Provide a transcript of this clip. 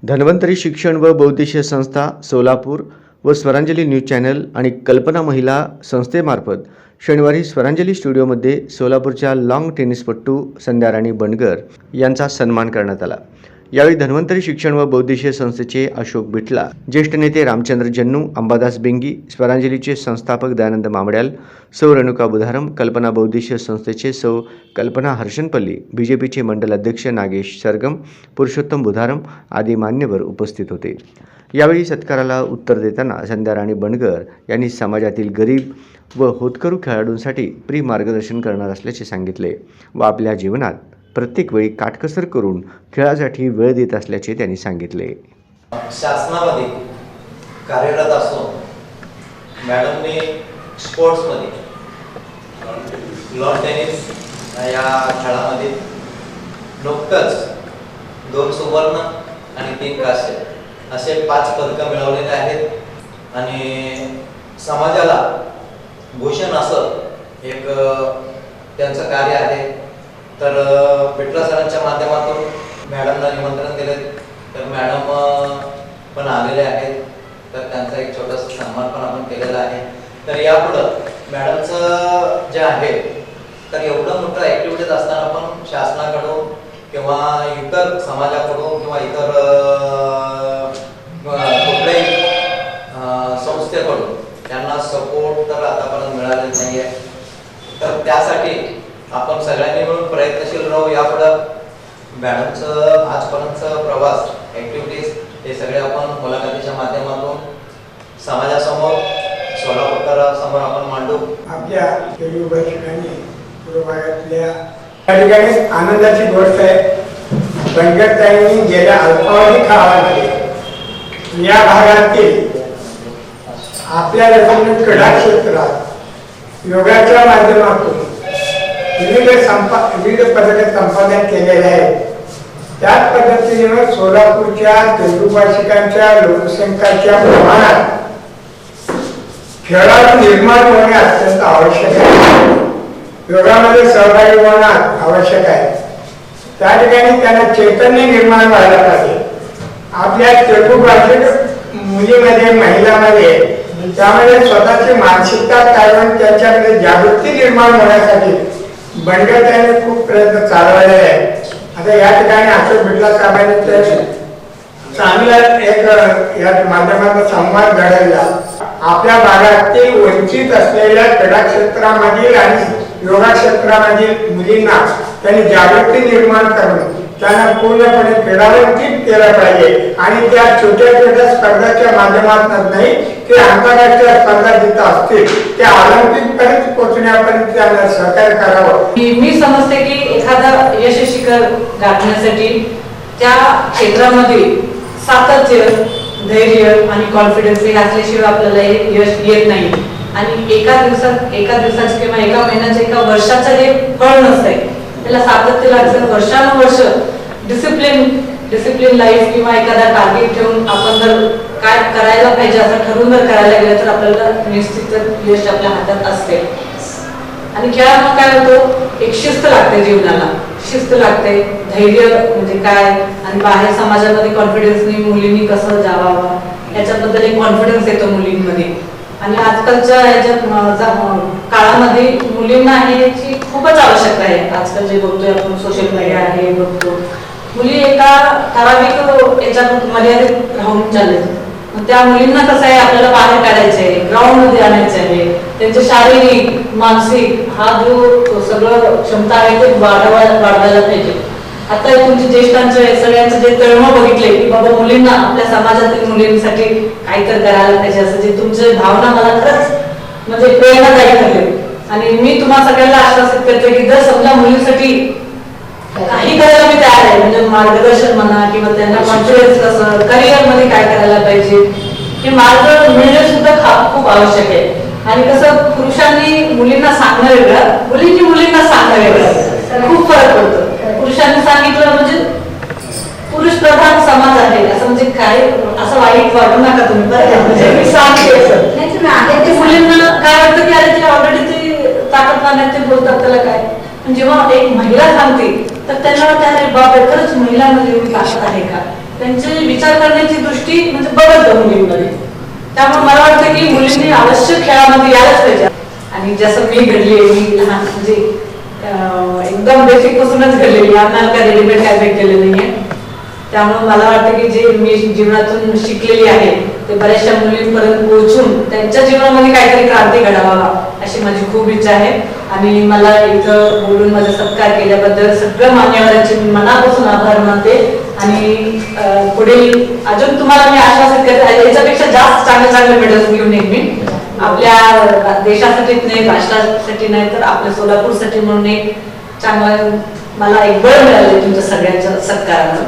धन्वंतरी शिक्षण व बौद्धिशीय संस्था सोलापूर व स्वरांजली न्यूज चॅनल आणि कल्पना महिला संस्थेमार्फत शनिवारी स्वरांजली स्टुडिओमध्ये सोलापूरच्या लॉंग टेनिसपटू संध्या राणी बंडगर यांचा सन्मान करण्यात आला। यावेळी धन्वंतरी शिक्षण व बौद्धिशीय संस्थेचे अशोक बिटला, ज्येष्ठ नेते रामचंद्र जन्नू, अंबादास बेंगी, स्वरांजलीचे संस्थापक दयानंद मामड्याल, सौ रेणुका बुधारम, कल्पना बौद्धिशीय संस्थेचे सौ कल्पना हर्षणपल्ली, बीजेपीचे मंडल अध्यक्ष नागेश सरगम, पुरुषोत्तम बुधारम आदी मान्यवर उपस्थित होते। यावेळी सत्काराला उत्तर देताना संध्या राणी बंडगर यांनी समाजातील गरीब व होतकरू खेळाडूंसाठी फ्री मार्गदर्शन करणार असल्याचे सांगितले व आपल्या जीवनात प्रत्येक वेळी काटकसर करून खेळासाठी वेळ देत असल्याचे त्यांनी सांगितले। शासनामध्ये कार्यरत असून मॅडमने स्पोर्ट्समध्ये लॉन टेनिस या खेळामध्ये नुकतंच 2 सुवर्ण आणि 3 कांस्य असे 5 पदकं मिळवलेले आहेत आणि समाजाला भूषण असं एक त्यांचं कार्य आहे। तर बिटला सरांच्या माध्यमातून मॅडमला निमंत्रण दिले, तर मॅडम पण आलेले आहेत, तर त्यांचा एक छोटासा सन्मान पण आपण केलेला आहे। तर यापुढं मॅडमचं जे आहे तर एवढं मोठं ॲक्टिव्हिटीज असताना पण शासनाकडून किंवा इतर समाजाकडून किंवा इतर कुठल्याही संस्थेकडून त्यांना सपोर्ट तर आतापर्यंत मिळालेला नाही आहे। तर त्यासाठी आपण सगळ्यांनी मिळून प्रयत्नशील राहू। यापुढं मॅडमचं आजपर्यंतचा प्रवास ॲक्टिव्हिटीज हे सगळे आपण मुलाखतीच्या माध्यमातून समाजासमोर सोलापूरकरांसमोर आपण मांडू। आपल्या गरीब ठिकाणी पूर्व भागातल्या त्या ठिकाणी आनंदाची गोष्ट आहे, बंडगरताईंनी गेल्या अल्पावधी काळामध्ये या भागातील आपल्या क्रीडा क्षेत्रात योगाच्या माध्यमातून विविध पदके संपादन केलेले आहेत। त्याच पद्धतीने सोलापूरच्या तेलुगुभाषिकांच्या लोकसंख्येच्या प्रमाणात खेळाडू निर्माण होणे अत्यंत आवश्यक आहे, योगामध्ये सहभागी होणे आवश्यक आहे। त्या ठिकाणी त्यांना चैतन्य निर्माण व्हायला पाहिजे। आपल्या तेलुगू भाषिक मुलीमध्ये महिलांमध्ये त्यामध्ये स्वतःची मानसिकता काढून त्यांच्यामध्ये जागृती निर्माण होण्यासाठी बंडगरताईंनी खूप प्रयत्न चालवलेले आहेत। आता या ठिकाणी अशोक बिटला साहेबांनी चांगला एक या माध्यमातून संवाद घडवला। आपल्या भागातील वंचित असलेल्या क्रीडा क्षेत्रामधील आणि योगा क्षेत्रामधील मुलींना त्यांनी जागृती निर्माण करून त्यांना पूर्णपणे क्रीडावंचित केलं पाहिजे आणि त्या छोट्या छोट्या स्पर्धाच्या माध्यमातून नाही ते आंतरराष्ट्रीय स्पर्धा जिथं असतील त्या ऑलिम्पिक पर्यंत पोहोचण्यापर्यंत त्यांना सहकार्य करावं। मी समजते की एखादा यशस्वी शिखर गाठण्यासाठी त्या क्षेत्रामध्ये सातत्य, धैर्य आणि कॉन्फिडन्स हे असल्याशिवाय आपल्याला यश येत नाही। आणि एका दिवसाचं किंवा एका महिन्याचं एका वर्षाचं हे फळ नसते, त्याला सातत्य लागतं। वर्षानुवर्ष डिसिप्लिन लाईफ किंवा एखादा टार्गेट ठेवून आपण जर काय करायला पाहिजे असं ठरवून जर करायला गेलं तर आपल्याला निश्चित यश आपल्या हातात असते। आणि खेळामध्ये काय होतं, एक शिस्त लागते, जीवनाला शिस्त लागते, धैर्य म्हणजे काय आणि बाहेर समाजामध्ये कॉन्फिडन्सनी मुलींनी कसं जावावं याच्याबद्दल एक कॉन्फिडन्स येतो मुलींमध्ये। आणि आजकालच्या ह्याच्या काळामध्ये मुलींना ह्याची खूपच आवश्यकता आहे। आजकाल जे बघतोय आपण सोशल मीडिया आहे बघतो, मुली एका ठराविक याच्यात मर्यादित राहून चालले। त्या मुलींना कसं आहे, आपल्याला बाहेर काढायचं आहे, ग्राउंड मध्ये आणायचं आहे, त्यांचे शारीरिक मानसिक हा जो सगळं क्षमता आहे ते वाढवायला पाहिजे। आता तुमच्या ज्येष्ठांचं सगळ्यांचं जे तळमळ बघितले की बाबा मुलींना आपल्या समाजातील मुलींसाठी काहीतरी करायला पाहिजे असं जे तुमचे भावना मला खरंच म्हणजे प्रेरणादायी ठरले। आणि मी तुम्हाला सगळ्यांना आश्वासित करते की जर समजा मुलींसाठी काही करायला मी तयार आहे, म्हणजे मार्गदर्शन म्हणा किंवा त्यांना कॉन्फिडन्स कसं करिअर मध्ये काय करायला पाहिजे हे मार्ग मिळणे सुद्धा खूप आवश्यक आहे। आणि कसं पुरुषांनी मुलींना सांगणं वेगळं, मुलींनी मुलींना सांगणं वेगळं, खूप फरक पडतो। पुरुषांनी सांगितलं म्हणजे पुरुष प्रधान समाज आहे असं म्हणजे काय असं वाईट वाटू नका तुम्ही, बरं म्हणजे मी सांगते मुलींना काय वाटतं की अरे ते ऑलरेडी ते ताकदवान आहेत, ते बोलतात त्याला काय। जेव्हा एक महिला सांगते तर त्यांना वाटतं अरे बापरे खरंच महिलांमध्ये एवढी ताकद आहे का, त्यांचे विचार करण्याची दृष्टी म्हणजे बदलतं मुलींमध्ये. त्यामुळे मला वाटतं की मुलींनी अवश्य खेळामध्ये यायलाच पाहिजे. आणि जसं मी घडली मी लहान म्हणजे एकदम बेसिक पासूनच घडलेली, आम्हाला काय रेडीमेड काय भेटलेलं नाहीये. त्यामुळे मला वाटतं की जे मी जीवनातून शिकलेली आहे ते बऱ्याचशा मुलींपर्यंत पोहोचून त्यांच्या जीवनामध्ये काहीतरी क्रांती घडावा अशी माझी खूप इच्छा आहे. आणि मला इथं बोलून माझा सत्कार केल्याबद्दल सगळ्या मान्यवरांचे मी मनापासून आभार मानते. आणि पुढील अजून तुम्हाला मी आश्वासित करते याच्यापेक्षा जास्त चांगले मेडल्स घेऊन येईन मी. आपल्या देशासाठीच नाही, राष्ट्रासाठी नाही, तर आपल्या सोलापूरसाठी म्हणून एक चांगलं मला एक बळ मिळाले तुमच्या सगळ्यांच्या सत्कारानं.